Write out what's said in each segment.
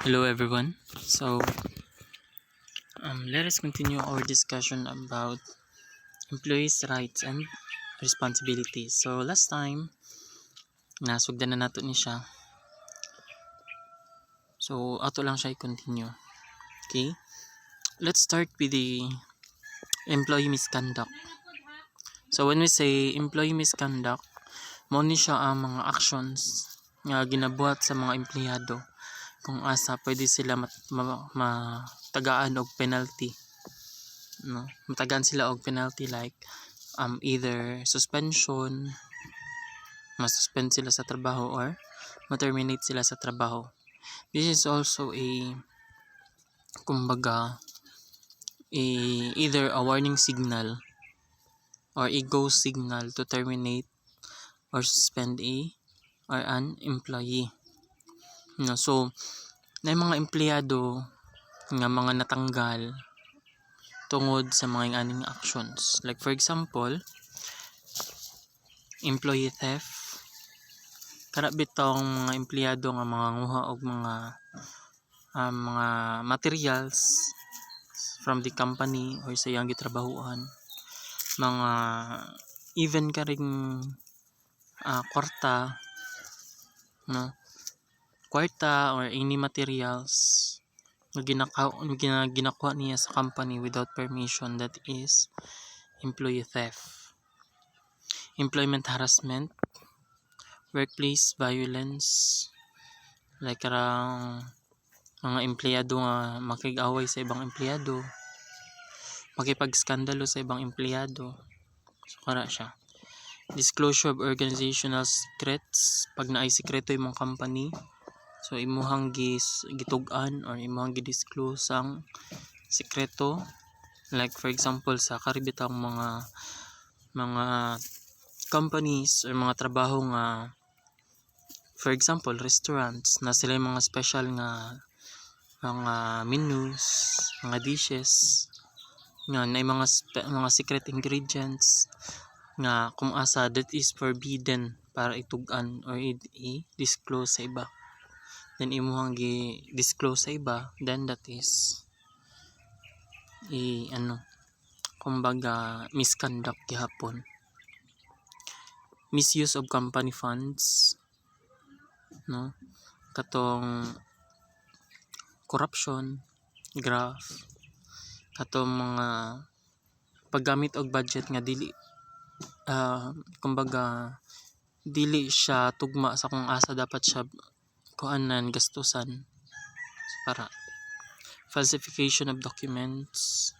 Hello everyone. Let us continue our discussion about employees' rights and responsibilities. So last time nasugdan na nato ni siya. So ato lang siya i-continue. Okay? Let's start with the employee misconduct. So when we say employee misconduct, mao ni siya ang mga actions nga ginabuhat sa mga empleyado kung asa pwede sila matagaan og penalty, no, matagaan sila og penalty like either suspension, ma-suspend sila sa trabaho, or ma-terminate sila sa trabaho. This is also kumbaga either a warning signal or a go signal to terminate or suspend or an employee, no. So na mga empleyado nga mga natanggal tungod sa mga aning actions, like for example employee theft, kana bitong mga empleyado nga mga nguha og mga materials from the company or sa iyang gitrabahuan, mga even karing kwarta, no, kwarta or any materials nga ginakuha niya sa company without permission, that is employee theft. Employment harassment, workplace violence, like karang mga empleyado nga makig-away sa ibang empleyado, makipag-skandalo sa ibang empleyado. So kara siya. Disclosure of organizational secrets, pag naay sikreto imong company, so imuhang gitug-an or imuhang gi-disclose ang sikreto, like for example sa karibitang mga companies or mga trabaho nga, for example restaurants, na sila yung mga special nga mga menus, mga dishes nga na mga secret ingredients nga kung asa that is forbidden para itug-an or i-disclose sa iba, then imuhang gi-disclose sa iba, then that is kumbaga misconduct gihapon. Misuse of company funds, no, katong corruption, graft, katong mga paggamit og budget nga dili kumbaga dili siya tugma sa kung asa dapat siya kuanan gastusan. So, para falsification of documents,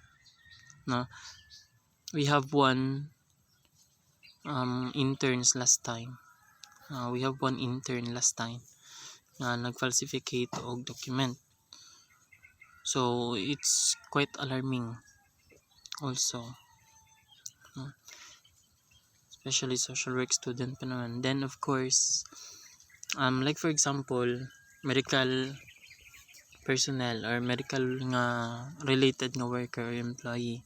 no, we have one intern last time na nag-falsificate og document. So it's quite alarming also, no? Especially social work student pa naman. Then of course like for example medical personnel or medical nga related nga worker or employee,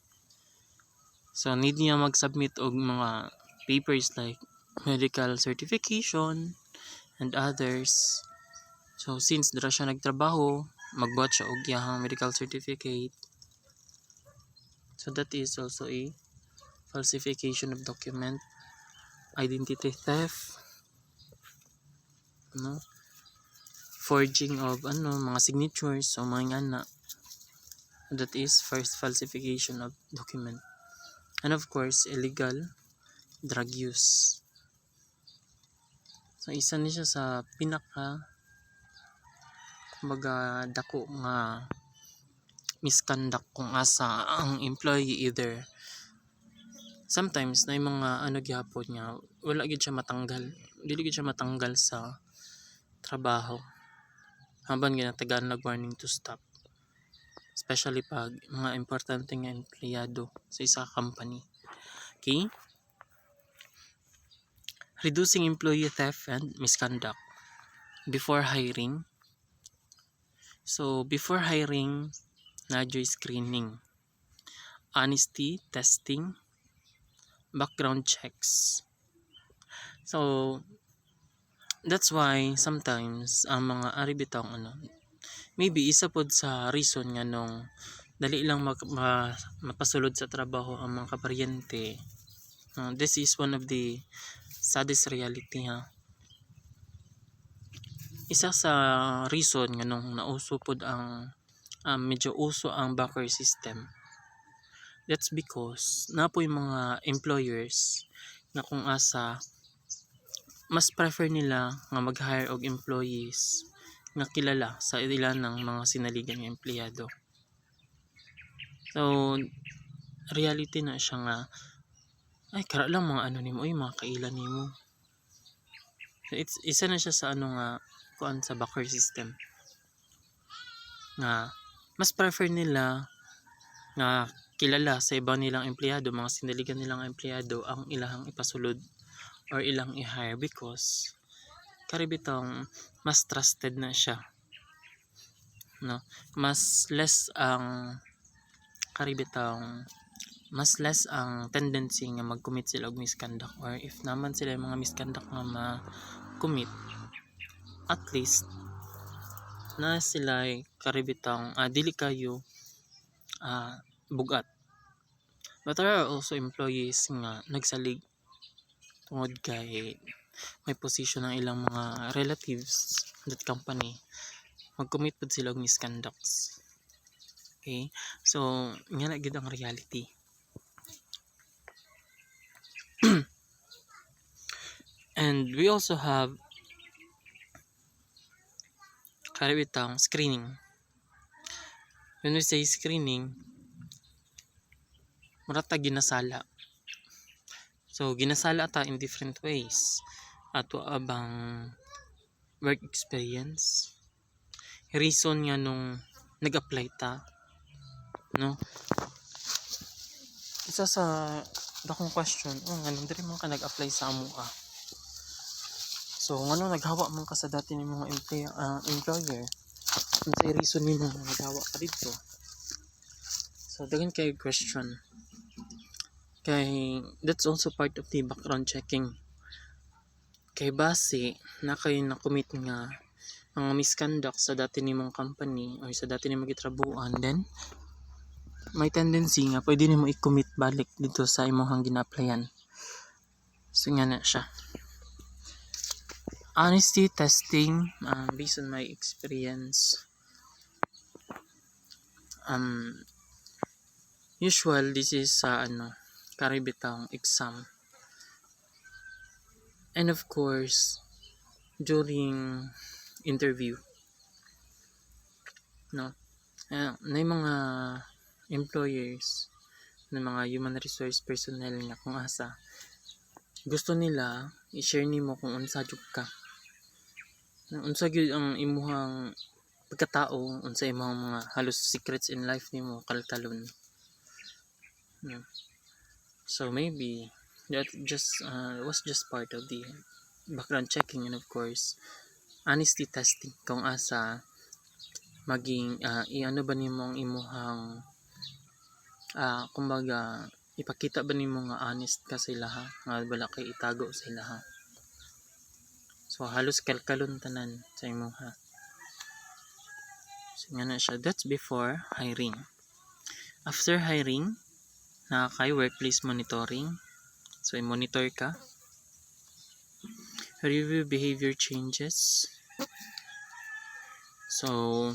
so need niya mag-submit og mga papers like medical certification and others. So since dira siya nagtrabaho, magbuhat siya og iyahang medical certificate, so that is also a falsification of document. Identity theft, no, forging of mga signatures o mga ana, that is first falsification of document. And of course illegal drug use. So isa ni siya sa pinaka kumbaga dako nga misconduct kung asa ang employee either sometimes na yung mga gihapon nga wala gid siya matanggal, dili gid siya matanggal sa trabaho habang ginatagaan nag warning to stop, especially pag mga importante nga empleyado sa isa company. Okay, reducing employee theft and misconduct before hiring. So before hiring, nadyo screening, honesty testing, background checks. So that's why sometimes ang mga ari bitong maybe isa pod sa reason nga nung dali lang mapasulod sa trabaho ang mga kaparyente. This is one of the saddest reality ha. Isa sa reason nga nung nauso pod ang medyo uso ang backer system. That's because napoy mga employers na kung asa mas prefer nila nga mag-hire og employees nga kilala sa ilan ng mga sinaligan nga empleyado. So reality na siya nga ay kara lang mga ano nimo, mga kailan nimo. So, isa na siya sa nga kuan sa backer system nga mas prefer nila nga kilala sa ibang nilang empleyado, mga sinaligan nilang empleyado ang ilahang ipasulod or ilang i-hire because karibitong mas trusted na siya, no? Mas less ang tendency nga mag-commit sila og misconduct, or if naman sila yung mga misconduct nga ma-commit, at least na sila karibitang dili kayo bugat. But there are also employees nga nagsalig tungod kay may position ng ilang mga relatives that company, mag-commit pod sila og misconducts. Okay, so nga na gid ang reality. And we also have karibitang screening. When we say screening, murata ginasala. So ginasala ta in different ways. Ato abang work experience, reason nga nung nag-apply ta, no? Isa sa dakong question, nganong diri man ka nag-apply sa amo so ngano naghawa man ka sa dati ni mga employer, unsay reason nimo naghawa ka dito? So daghan kay question, kay that's also part of the background checking. Kay base na kayo na-commit nga mga misconduct sa dati nimong company or sa dati nimong gitrabuhan, then may tendency nga pwede nimo i-commit balik dito sa imong gina-applyan. So nga na siya. Honesty testing, based on my experience, usual this is sa karibitang exam, and of course during interview, no? May mga employers, na mga human resource personnel nga kung asa gusto nila i-share nimo kung unsa jud ka, unsa gyud ang imuhang pagkatao, unsa imong mga halos secrets in life nimo kalkalon. So maybe that was just part of the background checking, and of course honesty testing kung asa maging iano ba nimo ang imuhang kumbaga ipakita ba nimo nga honest ka sa ilaha, nga wala kay itago sa ilaha. So halos kalkalon tanan sa imuha. So nga na siya. That's before hiring. After hiring, kay workplace monitoring. So i-monitor ka, review behavior changes. So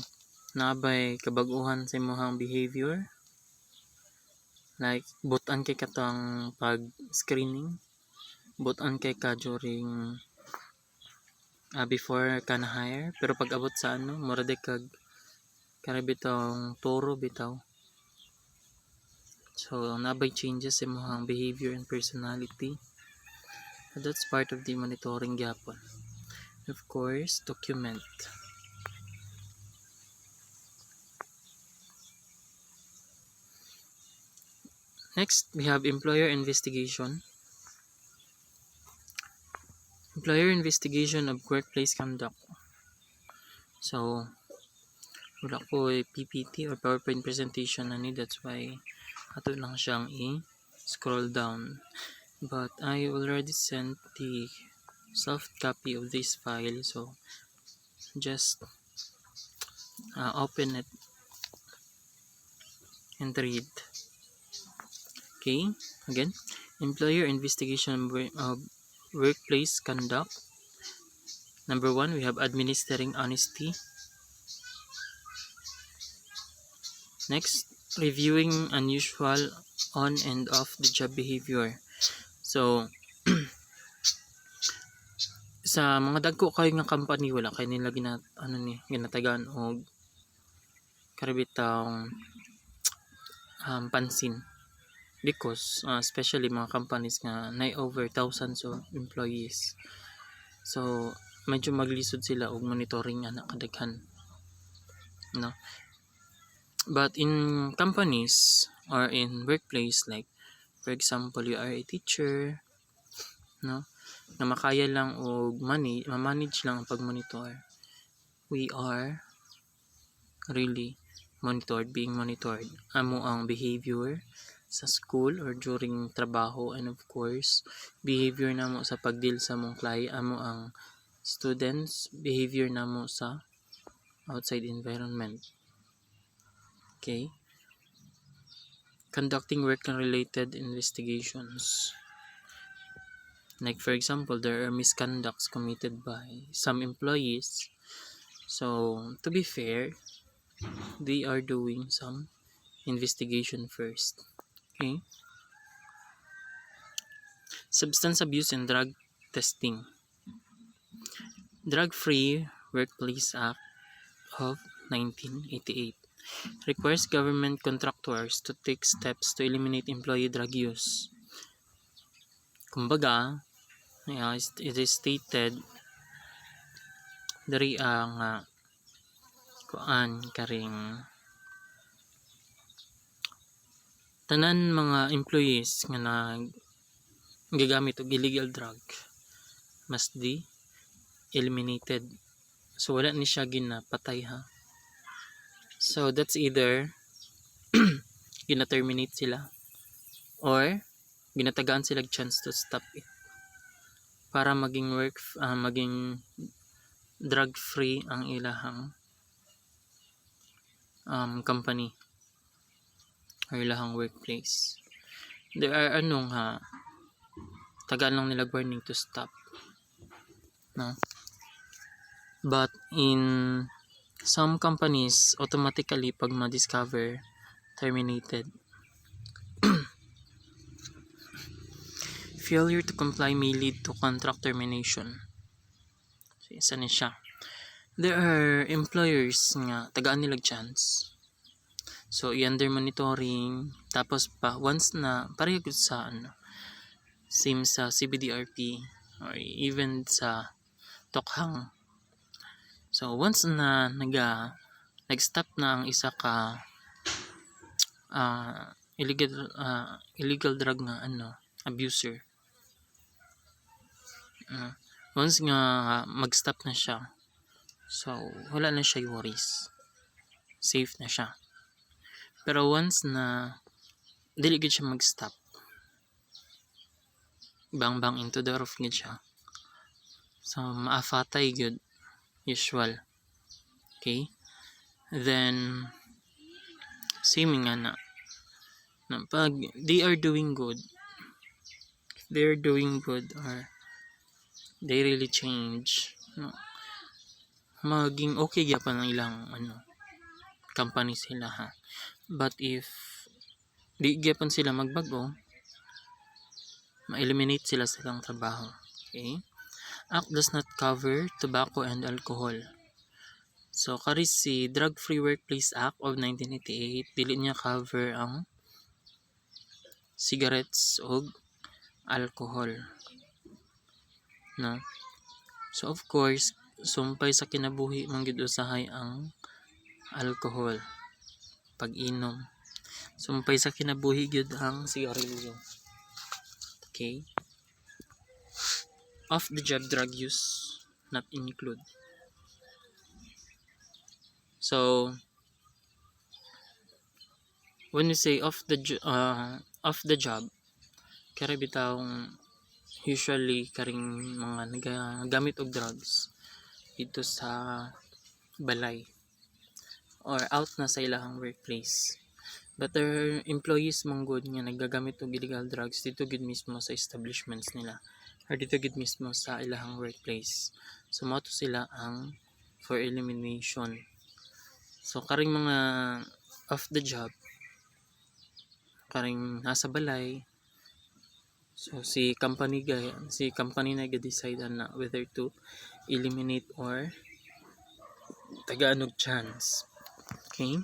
nabay kabag-uhan sa imong behavior, like butan kay katong pag-screening, butan kay ka during before ka na hire, pero pag abot sa mura de kag karibitong turo bitaw. So nabay changes sa imong behavior and personality. That's part of the monitoring gyapon. Of course, document. Next, we have employer investigation. Employer investigation of workplace conduct. So, wala ko PPT or PowerPoint presentation that's why ato lang siyang i-scroll down. But I already sent the soft copy of this file, so just Open it and read. Okay, again, employer investigation of workplace conduct. Number 1, we have administering honesty. Next, reviewing unusual on and off the job behavior. So, sa mga dagko kayo nga company, wala kayo nila ginatagaan og karibitang pansin, because especially mga companies nga na over thousands of employees, so medyo maglisod sila og monitoring ana kadaghan, no? But in companies or in workplace, like for example you are a teacher, no, na makaya lang og manage lang ang pag-monitor, we are really being monitored amo ang behavior sa school or during trabaho, and of course behavior namo sa pagdeal sa mong client, amo ang students, behavior namo sa outside environment. Okay, conducting work related investigations, like for example there are misconducts committed by some employees, so to be fair, they are doing some investigation first. Okay, substance abuse and drug testing. Drug-Free Workplace Act of 1988 requires government contractors to take steps to eliminate employee drug use. Kumbaga, it is stated dari ang kuan karing tanan mga employees nga gagamit og illegal drug must be eliminated. So wala ni siya ginapatay, ha. So that's either gina-terminate sila or ginatagaan sila chance to stop it para maging drug free ang ilahang company or ilahang workplace. There are tagaan lang nila warning to stop, no? But in some companies, automatically pag ma-discover, terminated. Failure to comply may lead to contract termination. So, isa na siya. There are employers nga tagaan nila chance. So, i-under monitoring. Tapos pa, once na, pareho sa same sa CBDRP or even sa Tokhang. So, once na nag-stop na ang isa ka illegal drug nga abuser. Once nga mag-stop na siya, so wala na siya worries. Safe na siya. Pero once na dili gid siya mag-stop, bang into the roof gid siya. So maafatay gid usual. Okay? Then same nga na pag they are doing good or they really change, no, maging okay gyapon ang ilang company sila, ha. But if di gyapon sila magbago, ma-eliminate sila sa ilang trabaho. Okay? Act does not cover tobacco and alcohol. So kari si Drug-Free Workplace Act of 1988, dili niya cover ang cigarettes o alcohol, no? So of course, sumpay sa kinabuhi man gid usahay ang alcohol, pag-inom. Sumpay sa kinabuhi gid ang sigarilyo. Okay? Off the job drug use not include. So when you say off the job, kaya bitawng usually karing mga nagagamit og drugs dito sa balay. or out na sa ilahang workplace. But their employees mong good nga nagagamit og illegal drugs dito gid mismo sa establishments nila or dito gid mismo sa ilahang workplace. So mao to sila ang for elimination. So karing mga off the job, karing nasa balay, so si company na ga-decide na whether to eliminate or tagaanog chance. Okay?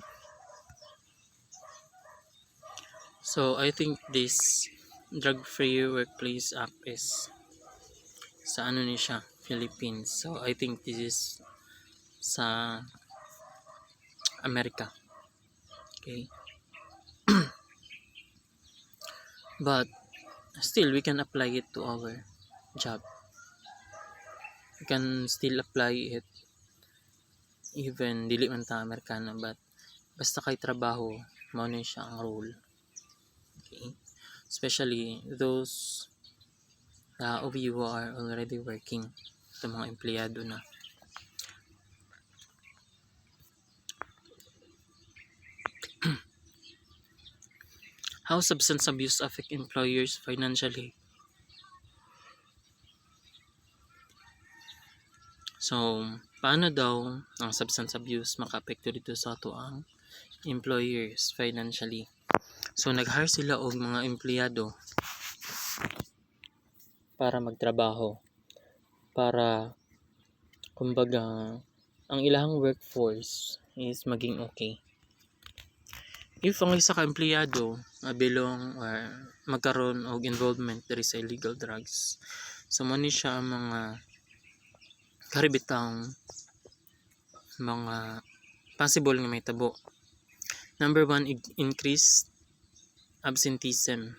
So I think this drug-free workplace act is sa ano ni siya, Philippines. So I think this is sa Amerika. Okay? But still we can apply it to our job. We can still apply it even dili man ta Amerikano, but basta kay trabaho mao ni siya ang rule. Okay? Especially those of you who are already working, ito mga empleyado na. How substance abuse affect employers financially? So, paano daw ang substance abuse maka-apekto dito sa ato ang employers financially? So, nag-hire sila og mga empleyado para magtrabaho, para kumbaga ang ilahang workforce is maging okay. If ang isa ka empleyado mabilong or magkaroon og involvement diri sa illegal drugs, so mo ni siya ang mga karibitang mga possible nga may tabo. Number 1, increased absenteeism.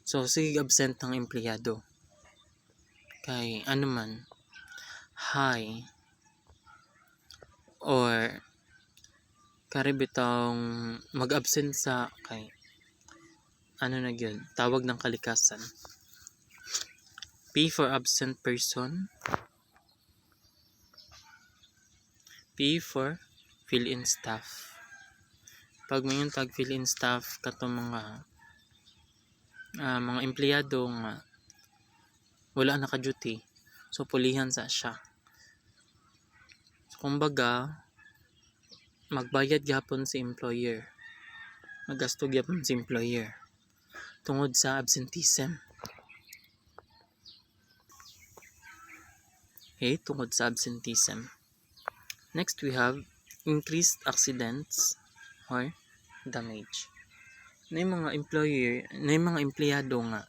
So sige absent ang empleyado kay ano man high or karibitang mag-absent sa kay ano na yun, tawag ng kalikasan. P for absent person. P for fill-in staff. Pag mayon tag fill-in staff kato mga empleyado nga wala naka-duty, so pulihan sa siya. So, kumbaga magbayad gyapon si employer, magasto gyapon si employer tungod sa absenteeism. Okay, tungod sa absenteeism. Next we have increased accidents or damage. Na yung mga empleyado nga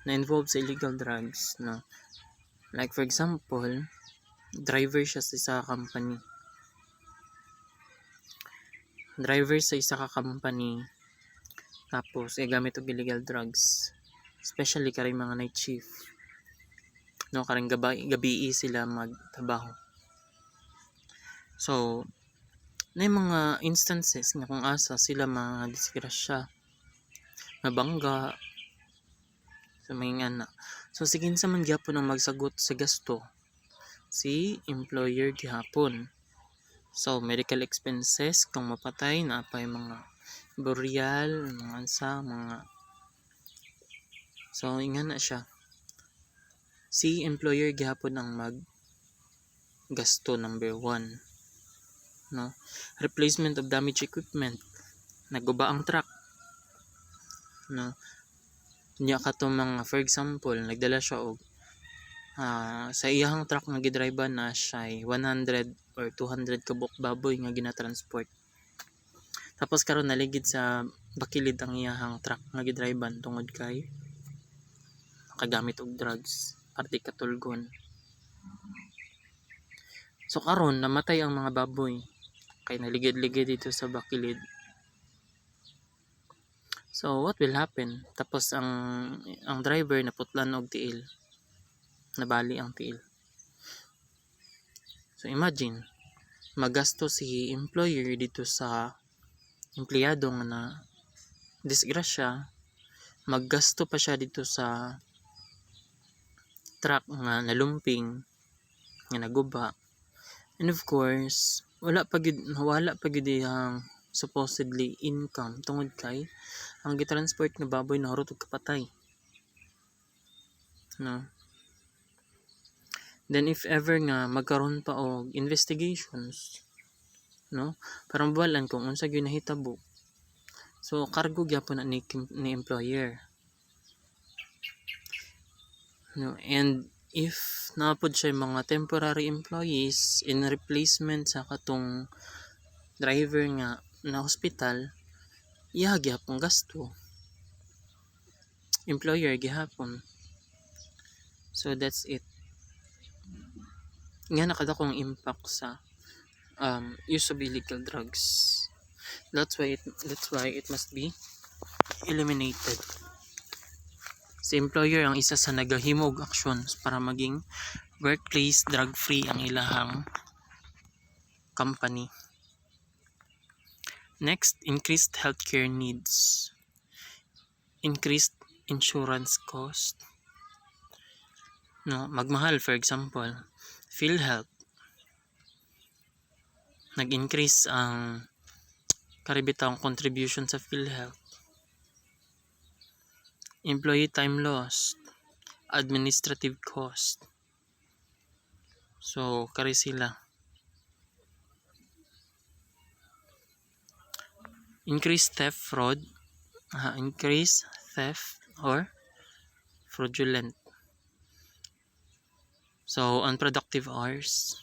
na involved sa illegal drugs na like for example driver siya sa isa ka company tapos gamit og illegal drugs, especially karing mga night shift, no, karing gabi sila magtrabaho. So na mga instances nga kung asa sila mga disgrasya, mabangga sa mga anak. So sigin sa man gyapon ang magsagot sa gasto si employer gihapon. So medical expenses kung mapatay na pa mga burial, mga so ingan na siya. Si employer gihapon ang gasto number 1. No? Replacement of damaged equipment. Naguba ang truck. No? Nya kato mga for example, nagdala siya og sa iyang truck nga gidriban na siya 100 or 200 kabok baboy nga ginatransport. Tapos karon naligid sa bakilid ang iyang truck nga gidriban tungod kay nakagamit og drugs, parte katulgon. So karon namatay ang mga baboy kay naligid-ligid dito sa bakilid. So what will happen? Tapos ang driver naputlan og tiil. Nabali ang tiil. So imagine, magasto si employer dito sa empleyado nga na disgrasya, maggasto pa siya dito sa truck nga nalumping, nga naguba. And of course, wala pa gid ang supposedly income tungod kay ang gitransport nga baboy nahurot og kapatay. No? Then if ever nga magkaroon pa og investigations, no? Para mabalan kung unsa gyud nahitabo. So cargo gyapon na ni employer. No, and if napod siya mga temporary employees in replacement sa katong driver nga na hospital, iya gyapon gasto. Employer gihapon. So that's it. Nga nakadakong impact sa use of illegal drugs. That's why it must be eliminated. Si employer ang isa sa nagahimo og actions para maging workplace drug-free ang ilahang company. Next, increased healthcare needs. Increased insurance cost. No, magmahal, for example, PhilHealth. Nag-increase ang karibitang contribution sa PhilHealth. Employee time lost. Administrative cost. So, kari sila. Increased theft, fraud. Increased theft or fraudulent. So, unproductive hours.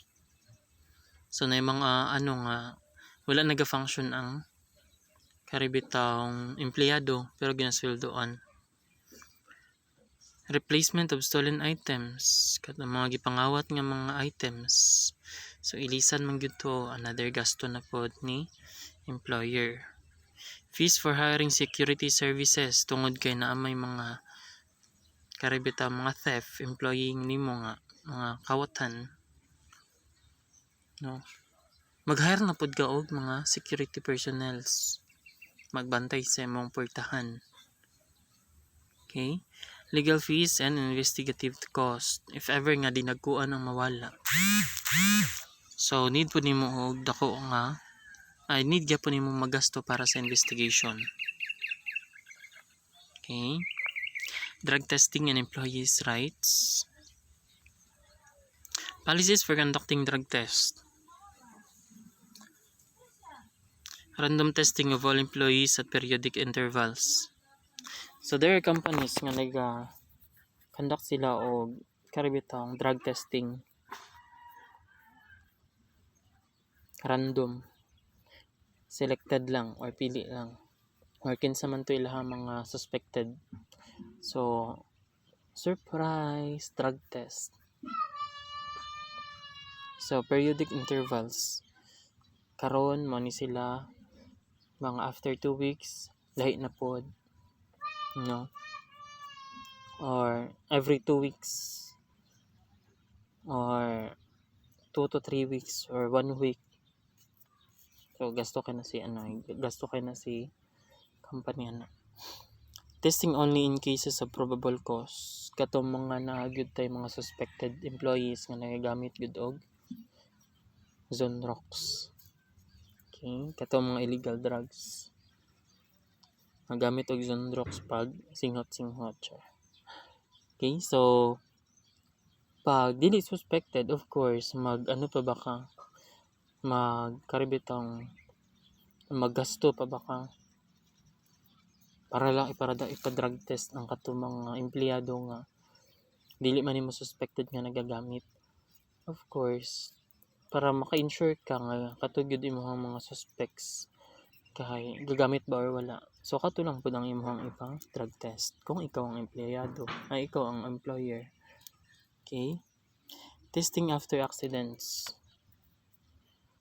So, na mga wala naga-function ang karibitang empleyado pero ginasweldoan. Replacement of stolen items. Kat mga gipangawat nga mga items. So, ilisan man gyud to another gasto na pod ni employer. Fees for hiring security services tungod kay naa may mga karibitang mga theft employee nimo nga mga kawatan. No. Mag-hire na pod ka og mga security personnels. Magbantay sa imong portahan. Okay? Legal fees and investigative cost if ever nga dinagkuan ang mawala. So need po nimo og dako nga need gyapon nimo magasto para sa investigation. Okay? Drug testing and employees' rights. Policies for conducting drug test. Random testing of all employees at periodic intervals. So there are companies nga conduct sila og karibitang drug testing. Random. Selected lang or pili lang. Or kinsa man to ilahang mga suspected. So surprise drug test. So periodic intervals. Karon mo ni sila mga after 2 weeks lahi na pod. No? Or every 2 weeks. Or 2 to 3 weeks or 1 week. So gasto kay na si company ana. Testing only in cases of probable cause. Katong mga nagyud tay mga suspected employees nga nagagamit gud og Zonrox. Okay, katong mga illegal drugs. Nagamit og Zonrox pag singhot-singhot siya. Okay, so pag dili suspected, of course, maggasto pa ba ka para lang ipa-drug test ang katong mga empleyado nga dili man nimo suspected nga nagagamit. Of course, para maka-ensure ka nga katugid imong mga suspects kay gagamit ba or wala. So kato lang pud ang imong ibang drug test kung ikaw ang empleyado, ikaw ang employer. Okay? Testing after accidents.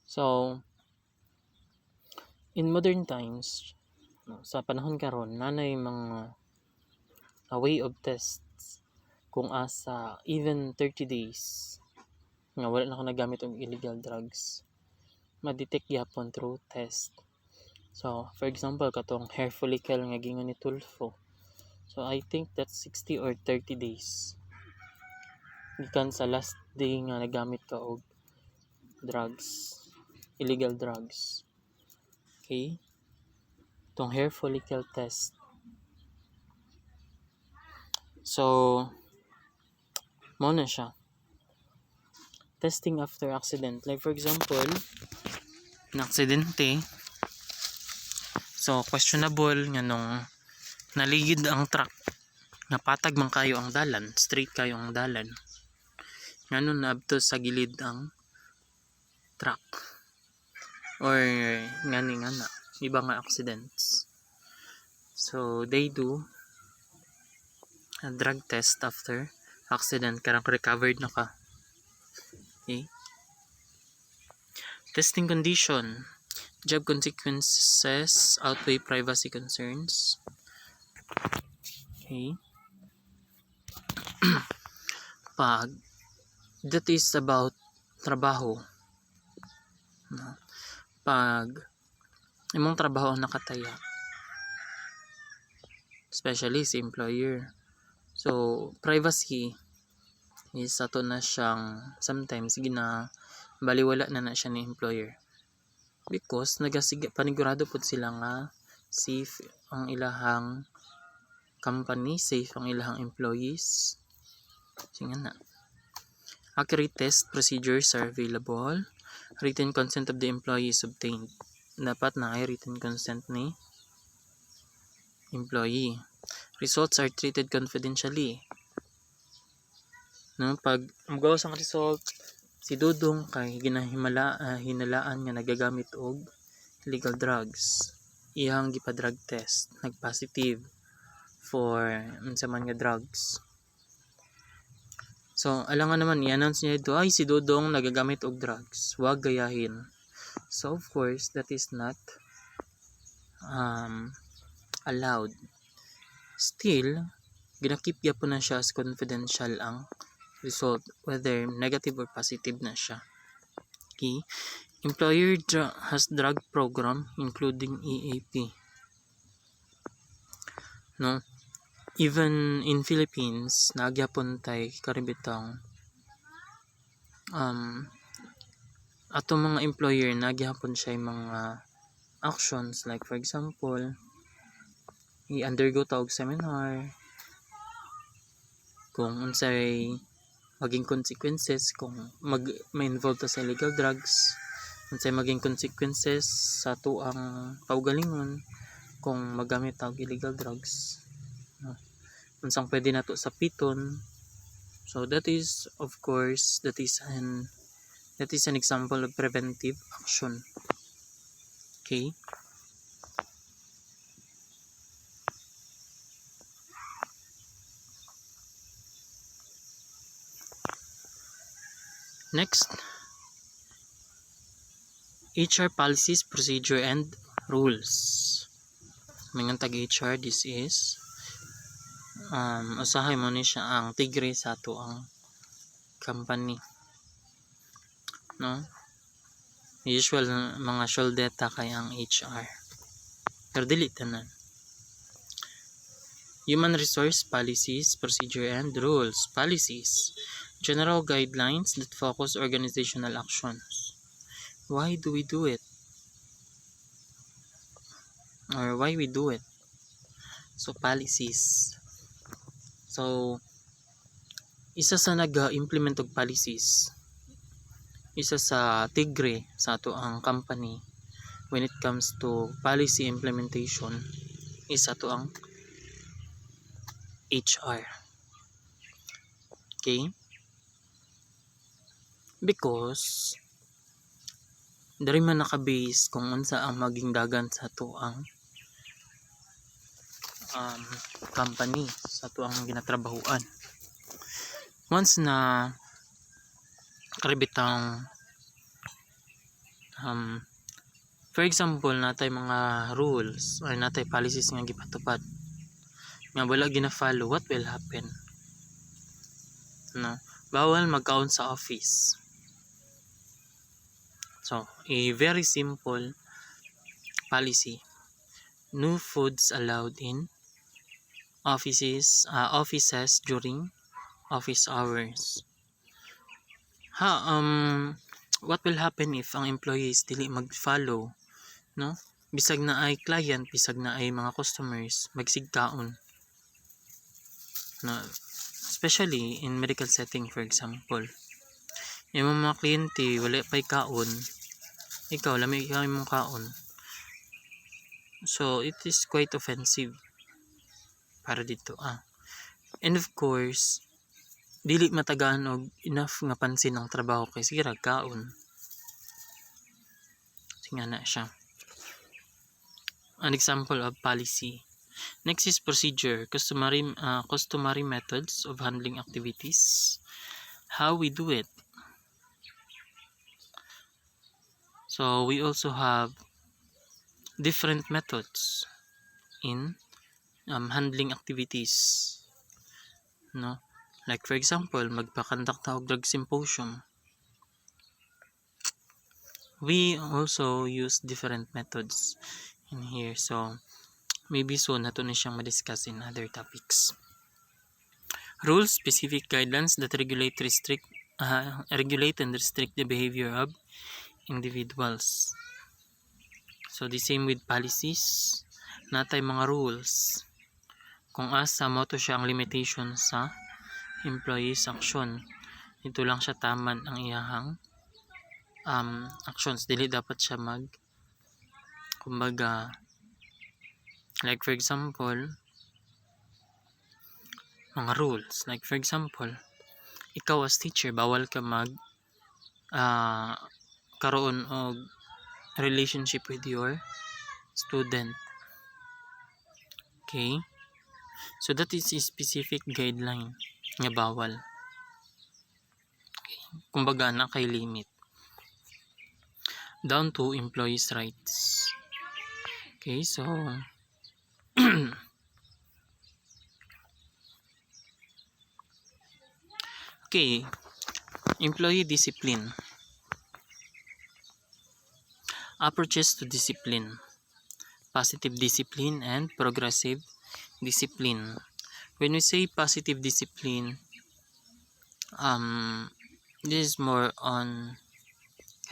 So in modern times, sa panahon karon nanay mga way of tests kung asa even 30 days nga wala na ako nagamit og illegal drugs, ma-detect yapon through test. So for example katong hair follicle nga gingon ni Tulfo, so I think that's 60 or 30 days gikan sa last day nga nagamit ka og drugs, illegal drugs. Okay? Itong hair follicle test. So, mo na siya. Testing after accident. Like for example, na aksidente. So, questionable nga nung naligid ang truck. Nga patag man kayo ang dalan. Straight kayo ang dalan. Nga nun naabto sa gilid ang truck. Or nga na. Iba nga accidents. So, they do a drug test after accident. Karang recovered na ka. Okay? Testing condition. Job consequences outweigh privacy concerns. Okay. Pag that is about trabaho. Pag imong trabaho ang nakataya, especially si employer. So, privacy is ato na siyang sometimes baliwala na siya ni employer. Because panigurado po sila nga safe ang ilahang company, safe ang ilahang employees. Sige na. Accurate test procedures are available. Written consent of the employee is obtained. Dapat na ay written consent ni employee. Results are treated confidentially. No, pag magawas ang result, si Dudong kay hinalaan nga nagagamit og illegal drugs. Iyang gipa-drug test, nag-positive for unsa man nga drugs. So, alangan naman i-announce niya ito, ay si Dudong nagagamit og drugs. Huwag gayahin. So, of course, that is not allowed. Still, ginakip gyapon na siya as confidential ang result, whether negative or positive na siya. Okay. Employer has drug program including EAP. No? Even in Philippines, nagyapon tay karibitang ato mga employer nagyapon siya mga actions, like for example, i-undergo ta og seminar kung unsay maging consequences kung ma-involve ta sa illegal drugs, unsay maging consequences sa tuang kaugalingon kung magamit ta og illegal drugs, unsang pwede nato sa piton. So that is, of course, that is an example of preventive action. Okay. Next, HR policies, procedure, and rules. Mga tag-HR, this is usahay mo ni siya ang tigre sa ato ang company. No? Usual mga sholdeta kay ang HR. Pero dili tanan. Human resource policies, procedure, and rules. Policies. General guidelines that focus organizational actions. Why do we do it? Or why we do it? So, policies. So, isa sa nag-implement og policies, isa sa tigre sa ato ang company when it comes to policy implementation is ato ang HR. Okay? Because dari man naka-base kung unsa ang maging dagan sa ato ang company, sa ato ang ginatrabahuan. Once na karibitang for example, natay mga rules or natay policies nga gipatupad nga wala gina-follow, what will happen? No? Bawal mag-count sa office. So, a very simple policy. No foods allowed in offices during office hours. what will happen if ang employees dili mag-follow, no? Bisag na ay client, bisag na ay mga customers, magsigkaon. No? Especially in medical setting, for example. Yung mga kliyente, wala pa'y kaon, ikaw, lami ikaw yung kaon. So, it is quite offensive para dito. And of course, dili matagaan og enough nga pansin ang trabaho kay sige ra kaon. Singa na siya. An example of policy. Next is procedure, customary methods of handling activities. How we do it. So, we also have different methods in handling activities. No? Like for example, magpa-conduct og drug symposium. We also use different methods in here. So, maybe soon nato na siyang ma-discuss in other topics. Rules, specific guidelines that regulate and restrict the behavior of individuals. So, the same with policies. Natay mga rules. Kung asa mo to siya ang limitation sa employees action. Ito lang siya taman ang iyahang actions. Dili dapat siya kumbaga, like for example, mga rules. Like for example, ikaw as teacher, bawal ka karoon og relationship with your student. Okay? So that is a specific guideline nga bawal. Kumbaga na kay limit. Down to employees' rights. Okay, so okay, employee discipline. Approaches to discipline. Positive discipline and progressive discipline. When we say positive discipline, this is more on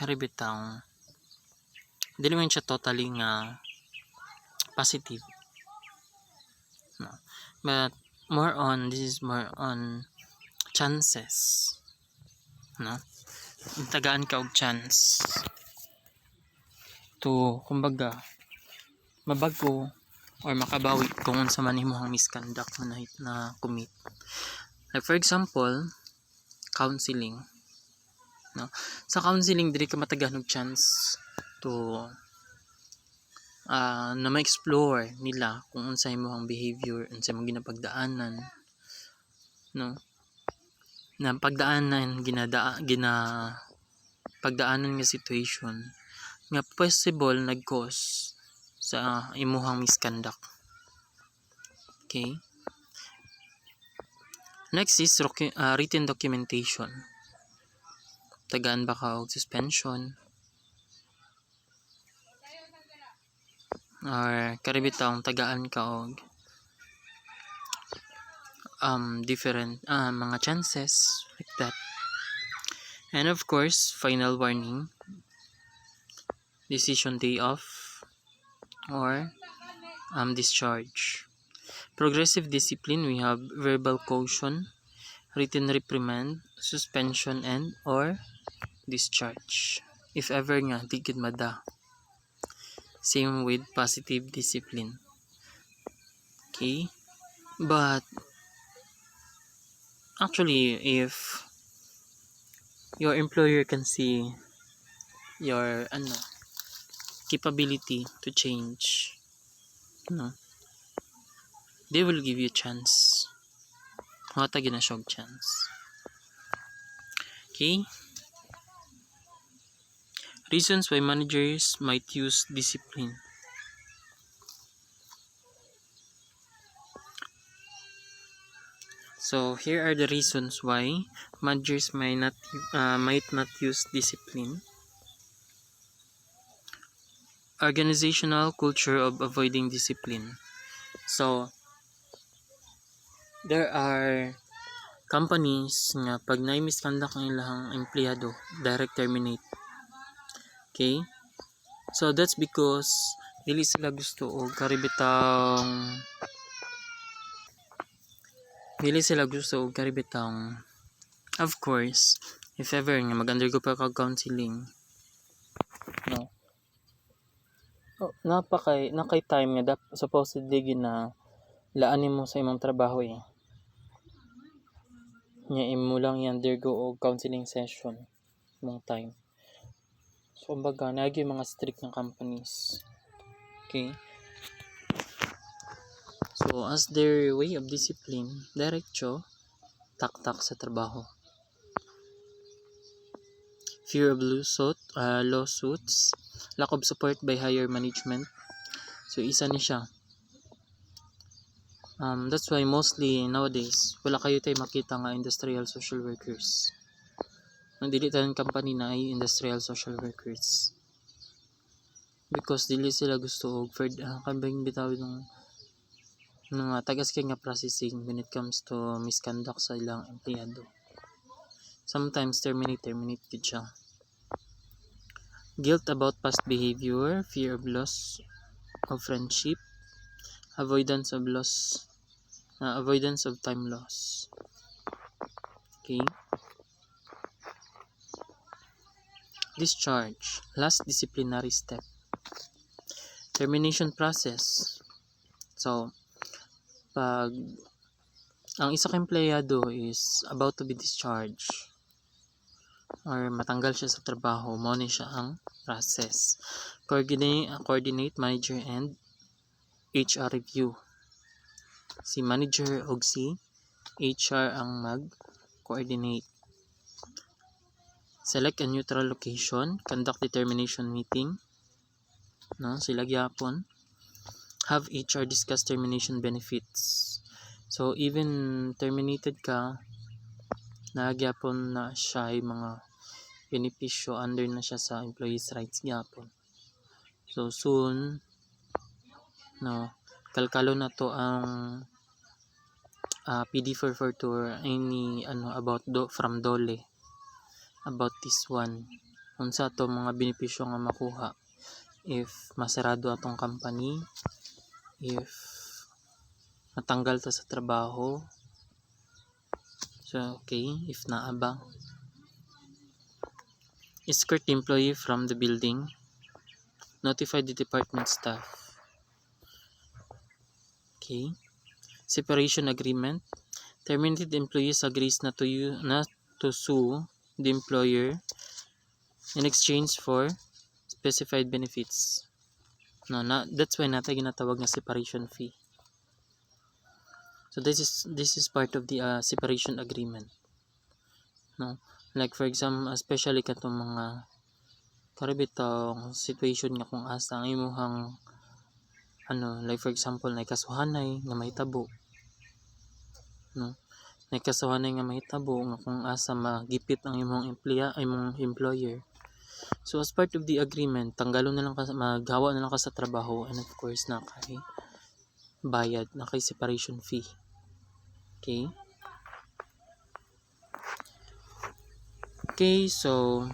karibitang dili man siya totally nga positive, no? But this is more on chances, no? Tagaan ka og chance to kumbaga mabago or makabawi kung unsa man imong misconduct na commit. Like for example, counseling, no? Sa counseling dili ka matagaan og chance to na ma-explore nila kung unsa imong behavior, unsa imong ginapagdaanan, no? Na pagdaanan pagdaanan nga situation nga possible nag-cause sa imong misconduct. Okay? Next is written documentation. Tagaan ba ka og suspension or karibitang tagaan ka og different mga chances like that. And of course, final warning, decision day off or discharge. Progressive discipline, we have verbal caution, written reprimand, suspension, and or discharge. If ever nga di gid mada. Same with positive discipline. Okay? But actually, if your employer can see your capability to change, no, they will give you a chance. Wata ginasog chance. Okay? Reasons why managers might use discipline. So here are the reasons why managers might not use discipline. Organizational culture of avoiding discipline. So there are companies nga pag na-misconduct ang ilang empleyado, direct terminate. Okay? So that's because dili sila gusto og karibitang of course if ever nga mag-undergo pa kag counseling, no, nakay time nga supposedly gina laanin mo sa imong trabaho nya imo lang i-undergo og counseling session mong time. So kumbaga naagi mga strict ng companies. Okay? So as their way of discipline, diretso taktak sa trabaho. Fear of lawsuits, lack of support by higher management. So isa ni siya. That's why mostly nowadays wala kayo tayo makita nga industrial social workers. Nang dili tanan company na ay industrial social workers. Because dili sila gusto og kabing bitaw ng mga tagas kay nga processing when it comes to misconduct sa ilang empleyado. Sometimes terminate gid siya. Guilt about past behavior, fear of loss of friendship, avoidance of time loss. Okay? Discharge, last disciplinary step. Termination process. So, pag ang isa ka empleyado is about to be discharged or matanggal siya sa trabaho, mo ni siya ang process. Coordinate manager and HR review. Si manager o si HR ang mag-coordinate. Select a neutral location, conduct determination meeting. No, sila gyapon. Have HR discuss termination benefits. So even terminated ka, nagyapon na siya ay mga benepisyo under na siya sa employees rights gyapon. So soon, no, kalkalo na to ang PD442 or any about from Dole about this one. Unsa to mga benepisyo nga makuha if masarado atong company, if natanggal ta sa trabaho. So okay, if naaba, escort the employee from the building, notify the department staff. Okay, separation agreement. Terminated employees agrees not to sue the employer in exchange for specified benefits. No, that's why natin ginatawag na separation fee. So this is part of the separation agreement. No, like for example, especially katong mga karibitong situation nga kung asa ang imuhang like for example naikasuhanay nga mahitabo, no, naikasuhanay nga mahitabo nga kung asa magipit ang imong employer. So as part of the agreement, maghawa na lang ka sa trabaho, and of course nakay bayad, nakay separation fee. Okay? Okay, so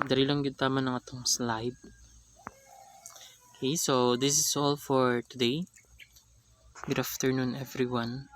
dari lang gyud tama ng atong slide. Okay, so this is all for today. Good afternoon everyone.